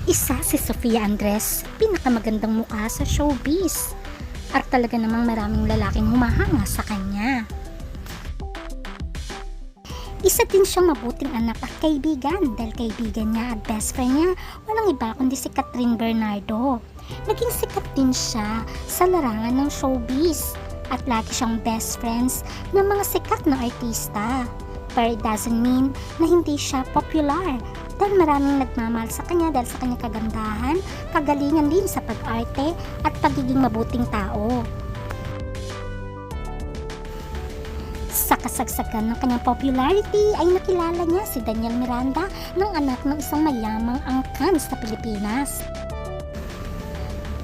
Isa si Sofia Andres, pinakamagandang mukha sa showbiz. At talaga namang maraming lalaking humahanga sa kanya. Isa din siyang mabuting anak at kaibigan dahil kaibigan niya at best friend niya walang iba kundi si Catherine Bernardo. Naging sikat din siya sa larangan ng showbiz at lagi siyang best friends ng mga sikat na artista. Pero it doesn't mean na hindi siya popular dahil maraming nagmamahal sa kanya dahil sa kanyang kagandahan, kagalingan din sa pag-arte at pagiging mabuting tao. Sa kasagsagan ng kanyang popularity ay nakilala niya si Daniel Miranda ng anak ng isang mayamang angkan sa Pilipinas.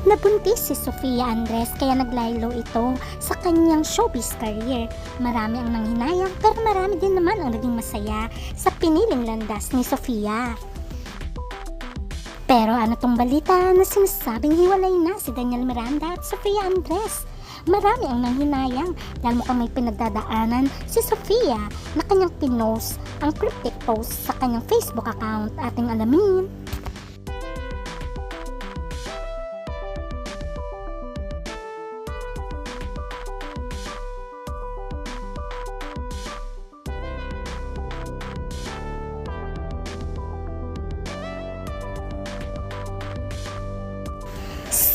Nabuntis si Sofia Andres kaya naglaylo ito sa kanyang showbiz career. Marami ang nanghinayang pero marami din naman ang naging masaya sa piniling landas ni Sofia. Pero ano tong balita na sinasabing hiwalay na si Daniel Miranda at Sofia Andres? Marami ang nanghinayang dahil mukhang may pinagdadaanan si Sofia na kanyang pinost ang cryptic post sa kanyang Facebook account. Ating alamin.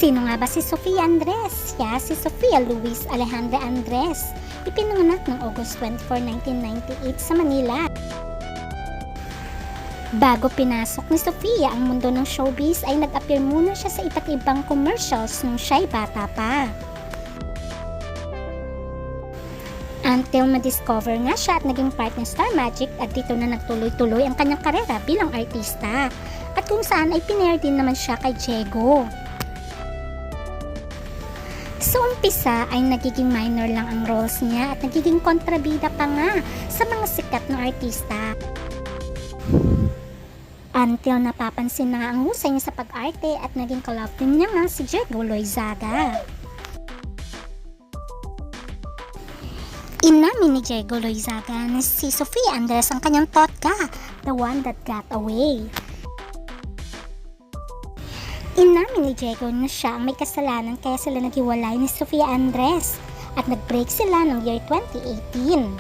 Sino nga ba si Sofia Andres? Siya si Sofia Luis Alejandra Andres. Ipinanganak ng August 24, 1998 sa Manila. Bago pinasok ni Sofia ang mundo ng showbiz ay nag-appear muna siya sa iba't ibang commercials nung siya'y bata pa. Until ma-discover nga siya at naging part ng Star Magic at dito na nagtuloy-tuloy ang kanyang karera bilang artista. At kung saan ay pinair din naman siya kay Diego. Sa umpisa ay nagiging minor lang ang roles niya at nagiging kontrabida pa nga sa mga sikat na artista. Until napapansin na ang husay niya sa pag-arte at naging kalab din niya nga si Diego Loizaga. Inamin ni Diego Loizaga na si Sofia Andres ang kanyang totka, the one that got away. Inamin ni Diego na siya ang may kasalanan kaya sila naghiwalay ni Sofia Andres at nag-break sila noong year 2018.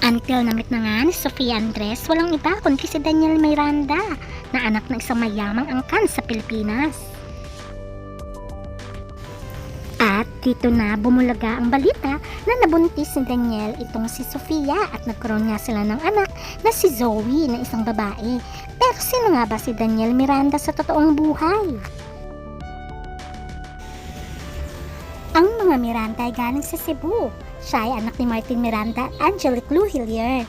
Until namit na nga ni Sofia Andres, walang iba kundi si Daniel Miranda na anak ng isang mayamang angkan sa Pilipinas. At dito na bumulaga ang balita na nabuntis ni Daniel itong si Sofia at nagkaroon nga sila ng anak na si Zoe na isang babae. Pero sino nga ba si Daniel Miranda sa totoong buhay? Ang mga Miranda ay galing sa Cebu. Siya ay anak ni Martin Miranda at Angelique Luhilier.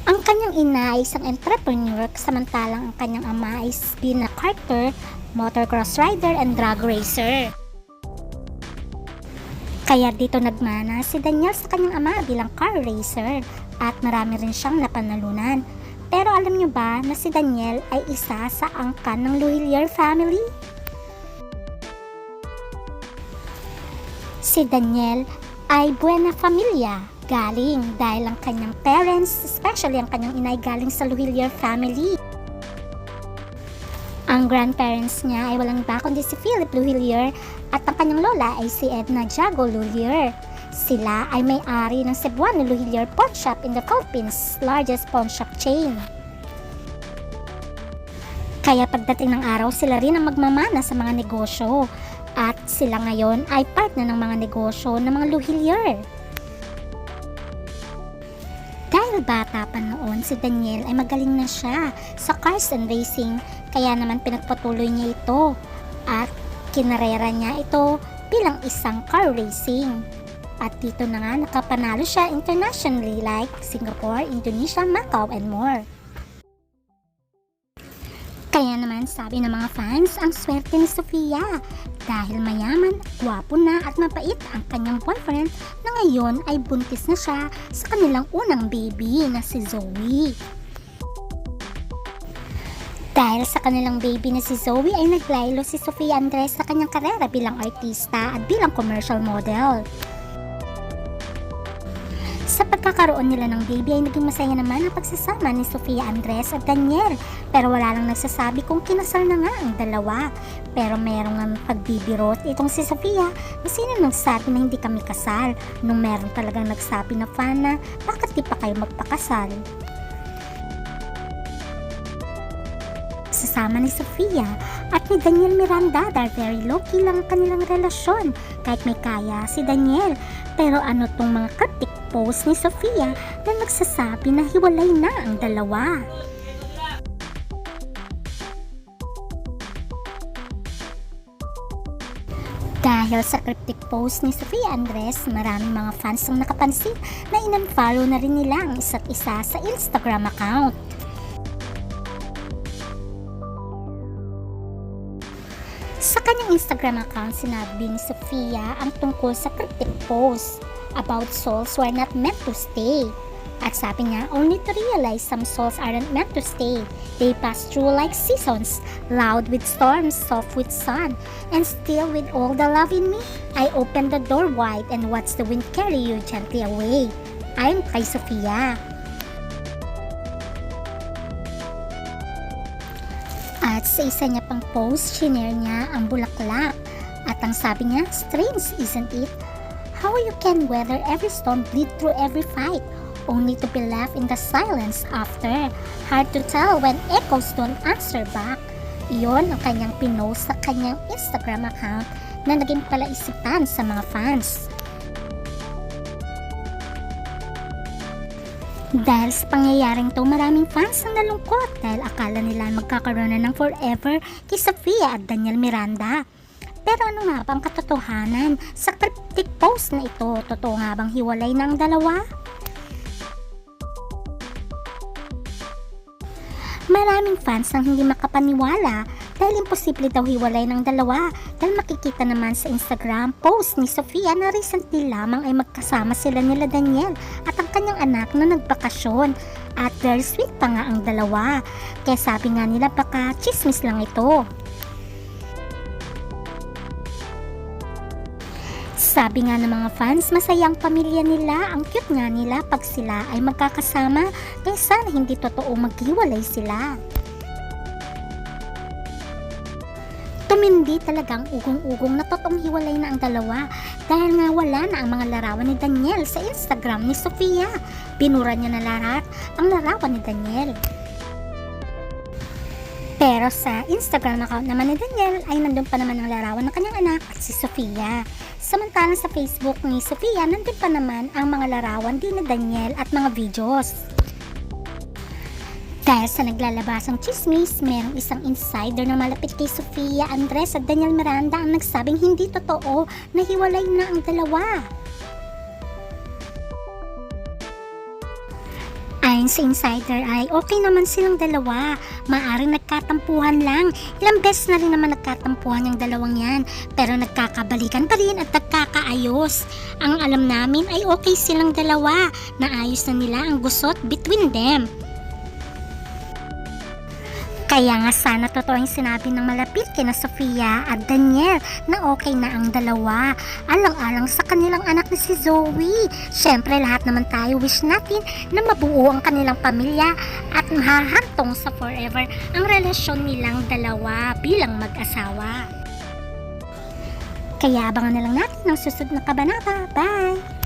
Ang kanyang ina ay isang entrepreneur samantalang ang kanyang ama ay Bina Carter, motocross rider and drag racer. Kaya dito nagmana si Daniel sa kanyang ama bilang car racer at marami rin siyang napanalunan. Pero alam niyo ba na si Daniel ay isa sa angkan ng Luhilier family? Si Daniel ay buena familia galing dahil ang kanyang parents, especially ang kanyang ina ay galing sa Luhilier family. Ang grandparents niya ay walang iba kundi si Philip Luhilier at ang kanyang lola ay si Edna Jago Luhilier. Sila ay may-ari ng Cebuano Luhilier Pawn Shop in the Philippines, largest pawn shop chain. Kaya pagdating ng araw sila rin ang magmamana sa mga negosyo at sila ngayon ay part na ng mga negosyo ng mga Luhilier. Dahil bata pa noon, si Daniel ay magaling na siya sa cars and racing, kaya naman pinagpatuloy niya ito at kinarera niya ito bilang isang car racing. At dito na nga nakapanalo siya internationally like Singapore, Indonesia, Macau, and more. Kaya naman sabi ng mga fans, ang swerte ni Sofia dahil mayaman, gwapo na at mapait ang kanyang boyfriend na ngayon ay buntis na siya sa kanilang unang baby na si Zoe. Dahil sa kanilang baby na si Zoe ay naglaylo si Sofia Andres sa kanyang karera bilang artista at bilang commercial model. Sa pagkakaroon nila ng baby ay naging masaya naman ang pagsasama ni Sofia Andres at Daniel. Pero wala lang nagsasabi kung kinasal na nga ang dalawa. Pero merong nga pagbibiro itong si Sofia na sino nagsabi na hindi kami kasal, nung meron talagang nagsabi na fan na bakit di pa kayo magpakasal. Sasama ni Sofia at ni Daniel Miranda dahil very low-key lang ang kanilang relasyon kahit may kaya si Daniel. Pero ano tong mga cryptic post ni Sofia na nagsasabi na hiwalay na ang dalawa. Dahil sa cryptic post ni Sofia Andres, maraming mga fans ang nakapansin na in-unfollow na rin nila ang isa't isa sa Instagram account. Sa kanyang Instagram account, sinabi ni Sofia ang tungkol sa cryptic post about souls who are not meant to stay. At sabi niya, only to realize some souls aren't meant to stay. They pass through like seasons, loud with storms, soft with sun, and still with all the love in me, I open the door wide and watch the wind carry you gently away. Ayon kay Sofia. At sa isa niya pang post, shinare niya ang bulaklak. At ang sabi niya, strange isn't it? How you can weather every storm, bleed through every fight, only to be left in the silence after. Hard to tell when echoes don't answer back. Iyon ang kanyang pinost sa kanyang Instagram account na naging palaisipan sa mga fans. Dahil sa pangyayaring to, maraming fans ang nalungkot dahil akala nila magkakaroon na ng forever kay Sofia at Daniel Miranda. Pero ano nga bang katotohanan sa cryptic post na ito? Totoo nga bang hiwalay ng dalawa? Maraming fans ang hindi makapaniwala dahil imposible daw hiwalay ng dalawa dahil makikita naman sa Instagram post ni Sofia na recently lamang ay magkasama sila nila Daniel at ang kanyang anak na nagbakasyon at very sweet pa nga ang dalawa. Kaya sabi nga nila baka chismis lang ito. Sabi nga ng mga fans, masayang pamilya nila, ang cute nga nila pag sila ay magkakasama, kaya sana hindi totoo maghiwalay sila. Tumindi talagang ugong-ugong na totoong hiwalay na ang dalawa dahil nga wala na ang mga larawan ni Daniel sa Instagram ni Sofia. Binura niya na lahat ang larawan ni Daniel. Pero sa Instagram account naman ni Daniel ay nandun pa naman ang larawan ng kanyang anak at si Sofia. Samantalang sa Facebook ni Sofia, nandun pa naman ang mga larawan din ni Daniel at mga videos. Dahil sa naglalabasang chismis, merong isang insider na malapit kay Sofia Andres at Daniel Miranda ang nagsabing hindi totoo na hiwalay na ang dalawa. Ayon sa insider ay okay naman silang dalawa, maaaring nagkatampuhan lang. Ilang beses na rin naman nagkatampuhan yung dalawang yan, pero nagkakabalikan pa rin at nagkakaayos. Ang alam namin ay okay silang dalawa, naayos na nila ang gusot between them. Kaya nga sana totoo yung sinabi ng malapit kina Sofia at Daniel na okay na ang dalawa. Alang-alang sa kanilang anak na si Zoe. Siyempre lahat naman tayo wish natin na mabuo ang kanilang pamilya at mahahantong sa forever ang relasyon nilang dalawa bilang mag-asawa. Kaya abangan na lang natin ang susunod na kabanata. Bye!